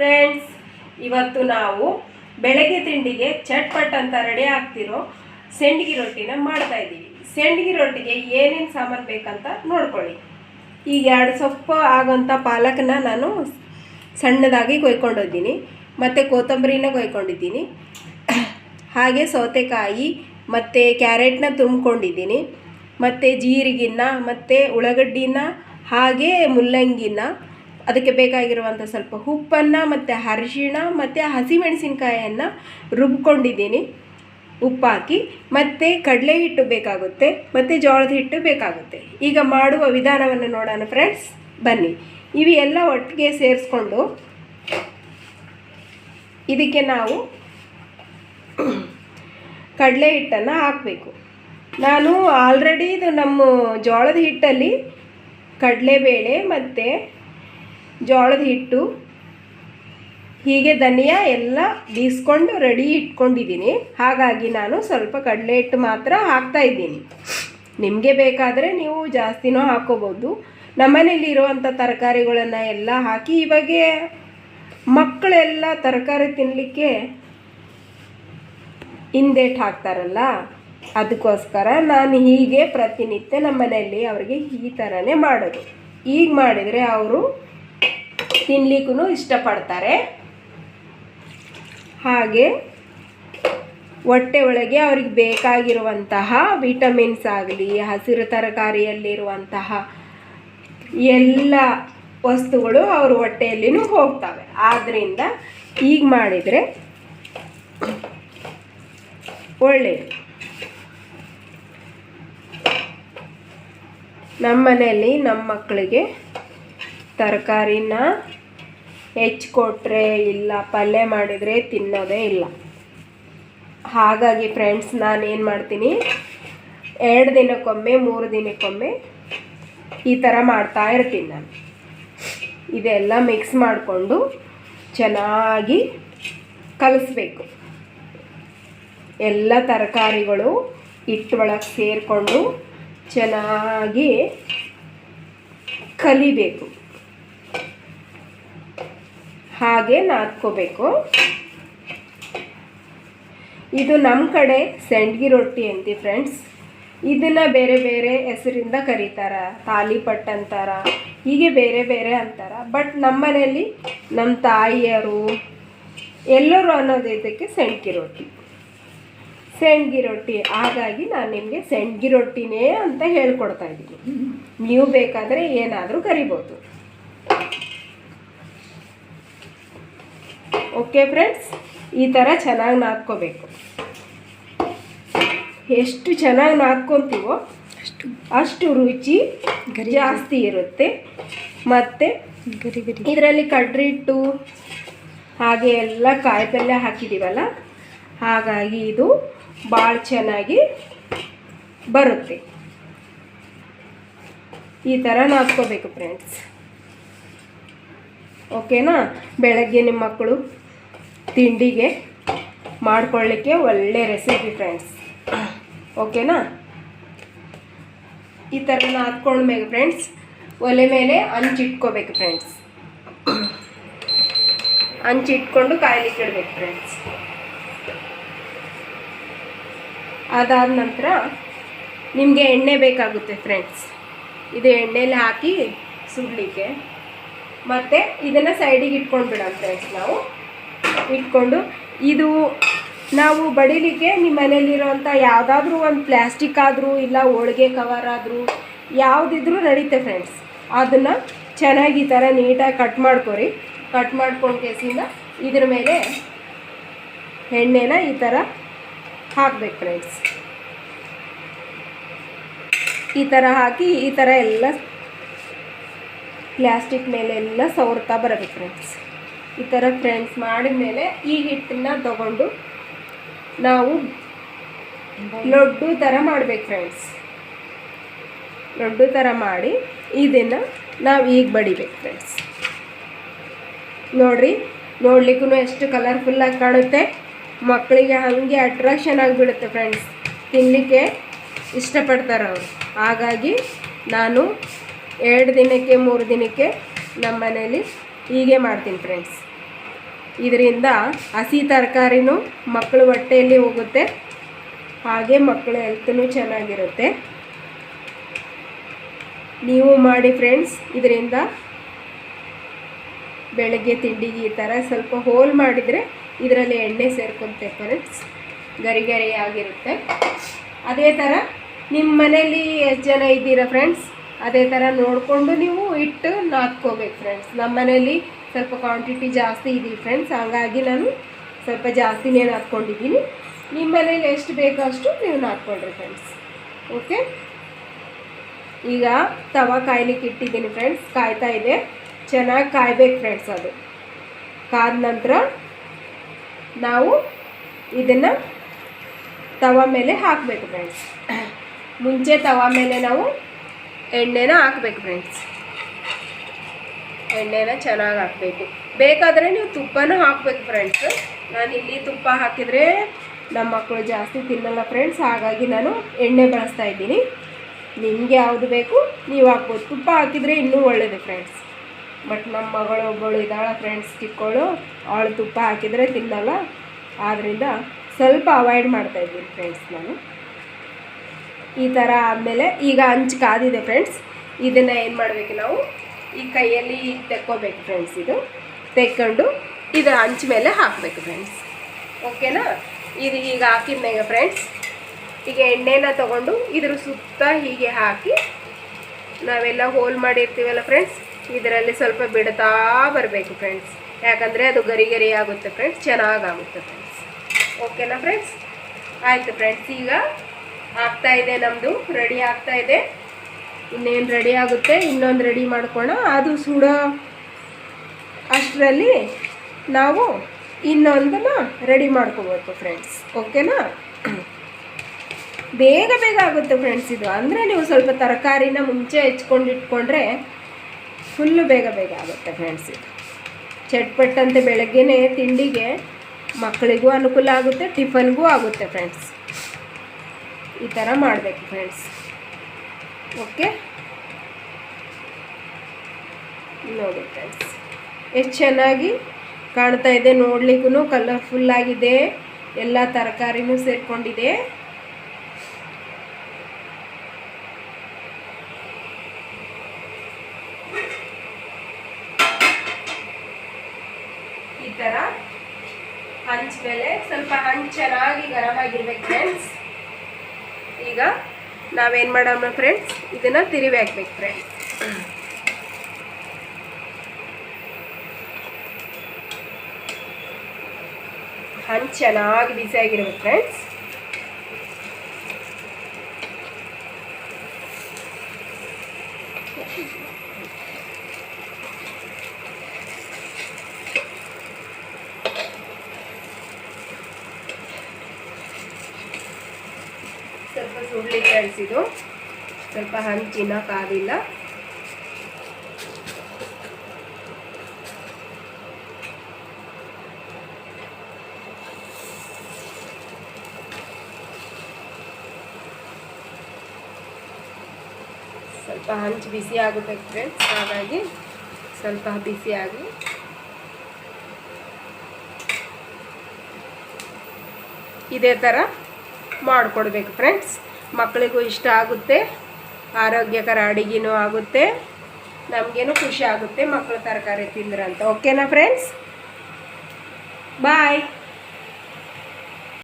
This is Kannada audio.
ಫ್ರೆಂಡ್ಸ್, ಇವತ್ತು ನಾವು ಬೆಳಗ್ಗೆ ತಿಂಡಿಗೆ ಚಟ್ಪಟ್ ಅಂತ ರೆಡಿ ಆಗ್ತಿರೋ ಸೆಂಡ್ಗಿ ರೊಟ್ಟಿನ ಮಾಡ್ತಾ ಇದ್ದೀವಿ. ಸೆಂಡ್ಗಿ ರೊಟ್ಟಿಗೆ ಏನೇನು ಸಾಮಾನು ಬೇಕಂತ ನೋಡ್ಕೊಳ್ಳಿ. ಈಗ 2 ಸೊಪ್ಪು ಆಗೋಂಥ ಪಾಲಕನ ನಾನು ಸಣ್ಣದಾಗಿ ಕೊಯ್ಕೊಂಡಿದ್ದೀನಿ, ಮತ್ತು ಕೊತ್ತಂಬರಿನ ಕೊಯ್ಕೊಂಡಿದ್ದೀನಿ, ಹಾಗೆ ಸೌತೆಕಾಯಿ ಮತ್ತು ಕ್ಯಾರೆಟ್ನ ತುಂಬಿಕೊಂಡಿದ್ದೀನಿ, ಮತ್ತು ಜೀರಿಗೆನ ಮತ್ತು ಉಳ್ಳಾಗಡ್ಡಿನ ಹಾಗೆ ಮುಲ್ಲಂಗಿನ, ಅದಕ್ಕೆ ಬೇಕಾಗಿರುವಂಥ ಸ್ವಲ್ಪ ಉಪ್ಪನ್ನು ಮತ್ತು ಅರಿಶಿಣ ಮತ್ತು ಹಸಿಮೆಣಸಿನ್ಕಾಯನ್ನು ರುಬ್ಕೊಂಡಿದ್ದೀನಿ ಉಪ್ಪು ಹಾಕಿ. ಮತ್ತು ಕಡಲೆ ಹಿಟ್ಟು ಬೇಕಾಗುತ್ತೆ ಮತ್ತು ಜೋಳದ ಹಿಟ್ಟು ಬೇಕಾಗುತ್ತೆ. ಈಗ ಮಾಡುವ ವಿಧಾನವನ್ನು ನೋಡೋಣ ಫ್ರೆಂಡ್ಸ್, ಬನ್ನಿ. ಇವು ಎಲ್ಲ ಒಟ್ಟಿಗೆ ಸೇರಿಸ್ಕೊಂಡು ಇದಕ್ಕೆ ನಾವು ಕಡಲೆ ಹಿಟ್ಟನ್ನು ಹಾಕಬೇಕು. ನಾನು ಆಲ್ರೆಡಿ ಇದು ನಮ್ಮ ಜೋಳದ ಹಿಟ್ಟಲ್ಲಿ ಕಡಲೆಬೇಳೆ ಮತ್ತು ಜೋಳದ ಹಿಟ್ಟು ಹೀಗೆ ಧನಿಯಾ ಎಲ್ಲ ಬೀಸ್ಕೊಂಡು ರೆಡಿ ಇಟ್ಕೊಂಡಿದ್ದೀನಿ. ಹಾಗಾಗಿ ನಾನು ಸ್ವಲ್ಪ ಕಡಲೆ ಹಿಟ್ಟು ಮಾತ್ರ ಹಾಕ್ತಾಯಿದ್ದೀನಿ. ನಿಮಗೆ ಬೇಕಾದರೆ ನೀವು ಜಾಸ್ತಿನೂ ಹಾಕ್ಕೋಬೋದು. ನಮ್ಮನೇಲಿ ಇರುವಂಥ ತರಕಾರಿಗಳನ್ನು ಎಲ್ಲ ಹಾಕಿ, ಇವಾಗ ಮಕ್ಕಳೆಲ್ಲ ತರಕಾರಿ ತಿನ್ನಲಿಕ್ಕೆ ಹಿಂದೇಟು ಹಾಕ್ತಾರಲ್ಲ, ಅದಕ್ಕೋಸ್ಕರ ನಾನು ಹೀಗೆ ಪ್ರತಿನಿತ್ಯ ನಮ್ಮ ಮನೆಯಲ್ಲಿ ಅವರಿಗೆ ಈ ಥರನೇ ಮಾಡೋದು. ಈಗ ಮಾಡಿದರೆ ಅವರು ತಿನ್ನಲಿಕ್ಕೂ ಇಷ್ಟಪಡ್ತಾರೆ, ಹಾಗೆ ಹೊಟ್ಟೆ ಒಳಗೆ ಅವ್ರಿಗೆ ಬೇಕಾಗಿರುವಂತಹ ವಿಟಮಿನ್ಸ್ ಆಗಲಿ, ಹಸಿರು ತರಕಾರಿಯಲ್ಲಿರುವಂತಹ ಎಲ್ಲ ವಸ್ತುಗಳು ಅವ್ರ ಹೊಟ್ಟೆಯಲ್ಲಿನೂ ಹೋಗ್ತವೆ. ಆದ್ದರಿಂದ ಈಗ ಮಾಡಿದರೆ ಒಳ್ಳೆಯದು. ನಮ್ಮ ಮನೆಯಲ್ಲಿ ನಮ್ಮ ಮಕ್ಕಳಿಗೆ ತರಕಾರಿನ ಹೆಚ್ಚು ಕೊಟ್ಟರೆ ಇಲ್ಲ, ಪಲ್ಯ ಮಾಡಿದರೆ ತಿನ್ನೋದೇ ಇಲ್ಲ. ಹಾಗಾಗಿ ಫ್ರೆಂಡ್ಸ್, ನಾನೇನು ಮಾಡ್ತೀನಿ, 2 ದಿನಕ್ಕೊಮ್ಮೆ 3 ದಿನಕ್ಕೊಮ್ಮೆ ಈ ಥರ ಮಾಡ್ತಾ ಇರ್ತೀನಿ. ನಾನು ಇದೆಲ್ಲ ಮಿಕ್ಸ್ ಮಾಡಿಕೊಂಡು ಚೆನ್ನಾಗಿ ಕಲಿಸ್ಬೇಕು. ಎಲ್ಲ ತರಕಾರಿಗಳು ಹಿಟ್ಟೊಳಗೆ ಸೇರಿಕೊಂಡು ಚೆನ್ನಾಗಿ ಕಲಿಬೇಕು, ಹಾಗೆ ನಾದ್ಕೋಬೇಕು. ಇದು ನಮ್ಮ ಕಡೆ ಸೆಂಡ್ಗಿ ರೊಟ್ಟಿ ಅಂತೀವಿ ಫ್ರೆಂಡ್ಸ್. ಇದನ್ನು ಬೇರೆ ಬೇರೆ ಹೆಸರಿಂದ ಕರೀತಾರೆ, ತಾಲಿಪಟ್ಟು ಅಂತಾರ, ಹೀಗೆ ಬೇರೆ ಬೇರೆ ಅಂತಾರೆ. ಬಟ್ ನಮ್ಮ ಮನೆಯಲ್ಲಿ ನಮ್ಮ ತಾಯಿಯರು ಎಲ್ಲರೂ ಅನ್ನೋದು ಇದಕ್ಕೆ ಸೆಂಡ್ಗಿ ರೊಟ್ಟಿ, ಸೆಂಡ್ಗಿ ರೊಟ್ಟಿ. ಹಾಗಾಗಿ ನಾನು ನಿಮಗೆ ಸೆಂಡ್ಗಿ ರೊಟ್ಟಿನೇ ಅಂತ ಹೇಳ್ಕೊಡ್ತಾ ಇದ್ದೀನಿ. ನೀವು ಬೇಕಾದರೆ ಏನಾದರೂ ಕರಿಬೋದು. ಓಕೆ ಫ್ರೆಂಡ್ಸ್, ಈ ಥರ ಚೆನ್ನಾಗಿ ನಾದ್ಕೋಬೇಕು. ಎಷ್ಟು ಚೆನ್ನಾಗಿ ನಾದ್ಕೊತೀವೋ ಅಷ್ಟು ರುಚಿ ಜಾಸ್ತಿ ಇರುತ್ತೆ. ಮತ್ತು ಇದರಲ್ಲಿ ಕಡ್ಲೆ ಹಿಟ್ಟು ಹಾಗೆ ಎಲ್ಲ ಕಾಯಿಪಲ್ಯ ಹಾಕಿದ್ದೀವಲ್ಲ, ಹಾಗಾಗಿ ಇದು ಭಾಳ ಚೆನ್ನಾಗಿ ಬರುತ್ತೆ. ಈ ಥರ ನಾದ್ಕೋಬೇಕು ಫ್ರೆಂಡ್ಸ್. ಓಕೆನಾ? ಬೆಳಗ್ಗೆ ನಿಮ್ಮ ಮಕ್ಕಳು ತಿಂಡಿಗೆ ಮಾಡ್ಕೊಳ್ಳಿಕ್ಕೆ ಒಳ್ಳೆ ರೆಸಿಪಿ ಫ್ರೆಂಡ್ಸ್. ಓಕೆನಾ? ಈ ಥರ ನಾದ್ಕೊಂಡ್ಮೇಲೆ ಫ್ರೆಂಡ್ಸ್, ಒಲೆ ಮೇಲೆ ಹಂಚಿಟ್ಕೋಬೇಕು ಫ್ರೆಂಡ್ಸ್. ಹಂಚಿಟ್ಕೊಂಡು ಕಾಯ್ಲಿಕ್ಕೆ ಇಡಬೇಕು ಫ್ರೆಂಡ್ಸ್. ಅದಾದ ನಂತರ ನಿಮಗೆ ಎಣ್ಣೆ ಬೇಕಾಗುತ್ತೆ ಫ್ರೆಂಡ್ಸ್. ಇದು ಎಣ್ಣೆಲಿ ಹಾಕಿ ಸುಡಲಿಕ್ಕೆ. ಮತ್ತು ಇದನ್ನು ಸೈಡಿಗೆ ಇಟ್ಕೊಂಡು ಬಿಡೋಣ ಫ್ರೆಂಡ್ಸ್. ನಾವು ಇಟ್ಕೊಂಡು ಇದು ನಾವು ಬಡಿಲಿಕ್ಕೆ ನಿಮ್ಮ ಮನೇಲಿರೋಂಥ ಯಾವುದಾದ್ರೂ ಒಂದು ಪ್ಲ್ಯಾಸ್ಟಿಕ್ ಆದರೂ ಇಲ್ಲ ಹೋಳಿಗೆ ಕವರ್ ಆದರೂ ಯಾವುದಿದ್ರೂ ನಡೀತೆ ಫ್ರೆಂಡ್ಸ್. ಅದನ್ನು ಚೆನ್ನಾಗಿ ಈ ಥರ ನೀಟಾಗಿ ಕಟ್ ಮಾಡ್ಕೊರಿ. ಕಟ್ ಮಾಡ್ಕೊಂಡು ಕೇಸಿಂದ ಇದ್ರ ಮೇಲೆ ಎಣ್ಣೆನ ಈ ಥರ ಹಾಕಬೇಕು ಫ್ರೆಂಡ್ಸ್. ಈ ಥರ ಹಾಕಿ ಈ ಥರ ಎಲ್ಲ ಪ್ಲ್ಯಾಸ್ಟಿಕ್ ಮೇಲೆ ಎಲ್ಲ ಸವರ್ತಾ ಬರಬೇಕು ಫ್ರೆಂಡ್ಸ್. ಈ ಥರ ಫ್ರೆಂಡ್ಸ್ ಮಾಡಿದ ಮೇಲೆ ಈ ಹಿಟ್ಟನ್ನು ತಗೊಂಡು ನಾವು ಲಡ್ಡು ಥರ ಮಾಡಬೇಕು ಫ್ರೆಂಡ್ಸ್. ಲಡ್ಡು ಥರ ಮಾಡಿ ಇದನ್ನು ನಾವು ಈಗ ಬಡಿಬೇಕು ಫ್ರೆಂಡ್ಸ್. ನೋಡಿರಿ, ನೋಡ್ಲಿಕ್ಕೂ ಎಷ್ಟು ಕಲರ್ಫುಲ್ಲಾಗಿ ಕಾಣುತ್ತೆ. ಮಕ್ಕಳಿಗೆ ಹಾಗೆ ಅಟ್ರಾಕ್ಷನ್ ಆಗಿಬಿಡುತ್ತೆ ಫ್ರೆಂಡ್ಸ್, ತಿನ್ನಲಿಕ್ಕೆ ಇಷ್ಟಪಡ್ತಾರೆ ಅವರು. ಹಾಗಾಗಿ ನಾನು 2 ದಿನಕ್ಕೆ 3 ದಿನಕ್ಕೆ ನಮ್ಮ ಮನೇಲಿ ಹೀಗೆ ಮಾಡ್ತೀನಿ ಫ್ರೆಂಡ್ಸ್. ಇದರಿಂದ ಹಸಿ ತರಕಾರಿನೂ ಮಕ್ಕಳ ಹೊಟ್ಟೆಯಲ್ಲಿ ಹೋಗುತ್ತೆ, ಹಾಗೆ ಮಕ್ಕಳ ಹೆಲ್ತೂ ಚೆನ್ನಾಗಿರುತ್ತೆ. ನೀವು ಮಾಡಿ ಫ್ರೆಂಡ್ಸ್. ಇದರಿಂದ ಬೆಳಗ್ಗೆ ತಿಂಡಿಗೆ ಈ ಥರ ಸ್ವಲ್ಪ ಹೋಲ್ ಮಾಡಿದರೆ ಇದರಲ್ಲಿ ಎಣ್ಣೆ ಸೇರ್ಕೊತೆ ಫ್ರೆಂಡ್ಸ್, ಗರಿ ಗರಿ ಆಗಿರುತ್ತೆ. ಅದೇ ಥರ ನಿಮ್ಮ ಮನೇಲಿ ಎಷ್ಟು ಜನ ಇದ್ದೀರಾ ಫ್ರೆಂಡ್ಸ್, ಅದೇ ಥರ ನೋಡಿಕೊಂಡು ನೀವು ಇಟ್ಟು ನಾದ್ಕೋಬೇಕು ಫ್ರೆಂಡ್ಸ್. ನಮ್ಮ ಮನೇಲಿ ಸ್ವಲ್ಪ ಕ್ವಾಂಟಿಟಿ ಜಾಸ್ತಿ ಇದೀವಿ ಫ್ರೆಂಡ್ಸ್, ಹಾಗಾಗಿ ನಾನು ಸ್ವಲ್ಪ ಜಾಸ್ತಿನೇ ನಾದ್ಕೊಂಡಿದ್ದೀನಿ. ನಿಮ್ಮ ಮನೇಲಿ ಎಷ್ಟು ಬೇಕೋ ಅಷ್ಟು ನೀವು ನಾದ್ಕೊಳ್ರಿ ಫ್ರೆಂಡ್ಸ್. ಓಕೆ, ಈಗ ತವಾ ಕಾಯ್ಲಿಕ್ಕೆ ಇಟ್ಟಿದ್ದೀನಿ ಫ್ರೆಂಡ್ಸ್, ಕಾಯ್ತಾ ಇದೆ. ಚೆನ್ನಾಗಿ ಕಾಯ್ಬೇಕು ಫ್ರೆಂಡ್ಸ್. ಅದು ಕಾದ ನಂತರ ನಾವು ಇದನ್ನು ತವಾ ಮೇಲೆ ಹಾಕಬೇಕು ಫ್ರೆಂಡ್ಸ್. ಮುಂಚೆ ತವಾ ಮೇಲೆ ನಾವು ಎಣ್ಣೆನ ಹಾಕಬೇಕು ಫ್ರೆಂಡ್ಸ್. ಎಣ್ಣೆನ ಚೆನ್ನಾಗಿ ಹಾಕಬೇಕು. ಬೇಕಾದರೆ ನೀವು ತುಪ್ಪನೂ ಹಾಕಬೇಕು ಫ್ರೆಂಡ್ಸ್. ನಾನು ಇಲ್ಲಿ ತುಪ್ಪ ಹಾಕಿದರೆ ನಮ್ಮ ಮಕ್ಕಳು ಜಾಸ್ತಿ ತಿನ್ನಲ್ಲ ಫ್ರೆಂಡ್ಸ್, ಹಾಗಾಗಿ ನಾನು ಎಣ್ಣೆ ಬಳಸ್ತಾ ಇದ್ದೀನಿ. ನಿಮಗೆ ಯಾವುದು ಬೇಕು ನೀವು ಹಾಕ್ಬೋದು. ತುಪ್ಪ ಹಾಕಿದರೆ ಇನ್ನೂ ಒಳ್ಳೆಯದು ಫ್ರೆಂಡ್ಸ್. ಬಟ್ ನಮ್ಮ ಮಗಳು ಒಬ್ಬಳು ಇದ್ದಾಳ ಫ್ರೆಂಡ್ಸ್, ಚಿಕ್ಕವಳು, ಅವಳು ತುಪ್ಪ ಹಾಕಿದರೆ ತಿನ್ನಲ್ಲ, ಆದ್ದರಿಂದ ಸ್ವಲ್ಪ ಅವಾಯ್ಡ್ ಮಾಡ್ತಾಯಿದ್ದೀನಿ ಫ್ರೆಂಡ್ಸ್ ನಾನು. ಈ ಥರ ಆದಮೇಲೆ ಈಗ ಹಂಚು ಕಾದಿದೆ ಫ್ರೆಂಡ್ಸ್. ಇದನ್ನು ಏನು ಮಾಡಬೇಕು, ನಾವು ಈ ಕೈಯಲ್ಲಿ ತೆಕ್ಕೋಬೇಕು ಫ್ರೆಂಡ್ಸ್. ಇದು ತೆಕ್ಕೊಂಡು ಇದು ಹಂಚು ಮೇಲೆ ಹಾಕಬೇಕು ಫ್ರೆಂಡ್ಸ್. ಓಕೆನಾ? ಇದು ಈಗ ಹಾಕಿದ್ಮೇಲೆ ಫ್ರೆಂಡ್ಸ್, ಈಗ ಎಣ್ಣೆನ ತೊಗೊಂಡು ಇದ್ರ ಸುತ್ತ ಹೀಗೆ ಹಾಕಿ ನಾವೆಲ್ಲ ಹೋಲ್ ಮಾಡಿರ್ತೀವಲ್ಲ ಫ್ರೆಂಡ್ಸ್, ಇದರಲ್ಲಿ ಸ್ವಲ್ಪ ಬಿಡ್ತಾ ಬರಬೇಕು ಫ್ರೆಂಡ್ಸ್. ಯಾಕಂದರೆ ಅದು ಗರಿ ಗರಿ ಆಗುತ್ತೆ ಫ್ರೆಂಡ್ಸ್, ಚೆನ್ನಾಗಾಗುತ್ತೆ ಫ್ರೆಂಡ್ಸ್. ಓಕೆನಾ ಫ್ರೆಂಡ್ಸ್? ಆಯಿತು ಫ್ರೆಂಡ್ಸ್, ಈಗ ಆಗ್ತಾಯಿದೆ, ನಮ್ಮದು ರೆಡಿ ಆಗ್ತಾಯಿದೆ. ಇನ್ನೇನು ರೆಡಿ ಆಗುತ್ತೆ, ಇನ್ನೊಂದು ರೆಡಿ ಮಾಡ್ಕೊಳ್ಳೋಣ. ಅದು ಸುಡೋ ಅಷ್ಟರಲ್ಲಿ ನಾವು ಇನ್ನೊಂದನ್ನು ರೆಡಿ ಮಾಡ್ಕೋಬೇಕು ಫ್ರೆಂಡ್ಸ್. ಓಕೆನಾ? ಬೇಗ ಬೇಗ ಆಗುತ್ತೆ ಫ್ರೆಂಡ್ಸ್ ಇದು. ಅಂದರೆ ನೀವು ಸ್ವಲ್ಪ ತರಕಾರಿನ ಮುಂಚೆ ಹೆಚ್ಕೊಂಡು ಇಟ್ಕೊಂಡ್ರೆ ಫುಲ್ಲು ಬೇಗ ಬೇಗ ಆಗುತ್ತೆ ಫ್ರೆಂಡ್ಸ್. ಇದು ಚಟ್ಪಟ್ಟಂತೆ ಬೆಳಗ್ಗೆನೇ ತಿಂಡಿಗೆ ಮಕ್ಕಳಿಗೂ ಅನುಕೂಲ ಆಗುತ್ತೆ, ಟಿಫನ್ಗೂ ಆಗುತ್ತೆ ಫ್ರೆಂಡ್ಸ್. ಈ ಥರ ಮಾಡಬೇಕು ಫ್ರೆಂಡ್ಸ್. ಓಕೆ, ನೋಡಿ ಫ್ರೆಂಡ್ಸ್ ಎಷ್ಟು ಚೆನ್ನಾಗಿ ಕಾಣ್ತಾ ಇದೆ, ನೋಡ್ಲಿಕ್ಕೂ ಕಲರ್ಫುಲ್ಲಾಗಿದೆ, ಎಲ್ಲ ತರಕಾರಿನೂ ಸೇರಿಕೊಂಡಿದೆ. ಈ ಥರ ಹಂಚ್ ಮೇಲೆ ಸ್ವಲ್ಪ ಹಂಚ್ ಚೆನ್ನಾಗಿ ಗರಂ ಆಗಿರ್ಬೇಕು ಫ್ರೆಂಡ್ಸ್. ಈಗ ನಾವೇನು ಮಾಡೋಣ ಫ್ರೆಂಡ್ಸ್, ಇದನ್ನು ತಿರುವಿ ಹಾಕ್ಬೇಕು ಫ್ರೆಂಡ್ಸ್. ಹಂಚ್ ಚೆನ್ನಾಗಿ ಬಿಸಿಯಾಗಿರ್ಬೇಕು ಫ್ರೆಂಡ್ಸ್. ಸ್ವಲ್ಪ ಸುಡ್ಲಿ ಫ್ರೆಂಡ್ಸ್. ಇದು ಸ್ವಲ್ಪ ಹಂಚಿನ ಕಾದಿಲ್ಲ. ಸ್ವಲ್ಪ ಹಂಚು ಬಿಸಿ ಆಗುತ್ತೆ ಫ್ರೆಂಡ್ಸ್, ಹಾಗಾಗಿ ಸ್ವಲ್ಪ ಬಿಸಿಯಾಗಿ ಇದೇ ಥರ ಮಾಡಿಕೊಡ್ಬೇಕು ಫ್ರೆಂಡ್ಸ್. ಮಕ್ಕಳಿಗೂ ಇಷ್ಟ ಆಗುತ್ತೆ, ಆರೋಗ್ಯಕರ ಅಡುಗೆನೂ ಆಗುತ್ತೆ, ನಮಗೇನು ಖುಷಿ ಆಗುತ್ತೆ ಮಕ್ಕಳು ತರಕಾರಿ ತಿಂದ್ರಂತ. ಓಕೆನಾ ಫ್ರೆಂಡ್ಸ್? ಬಾಯ್.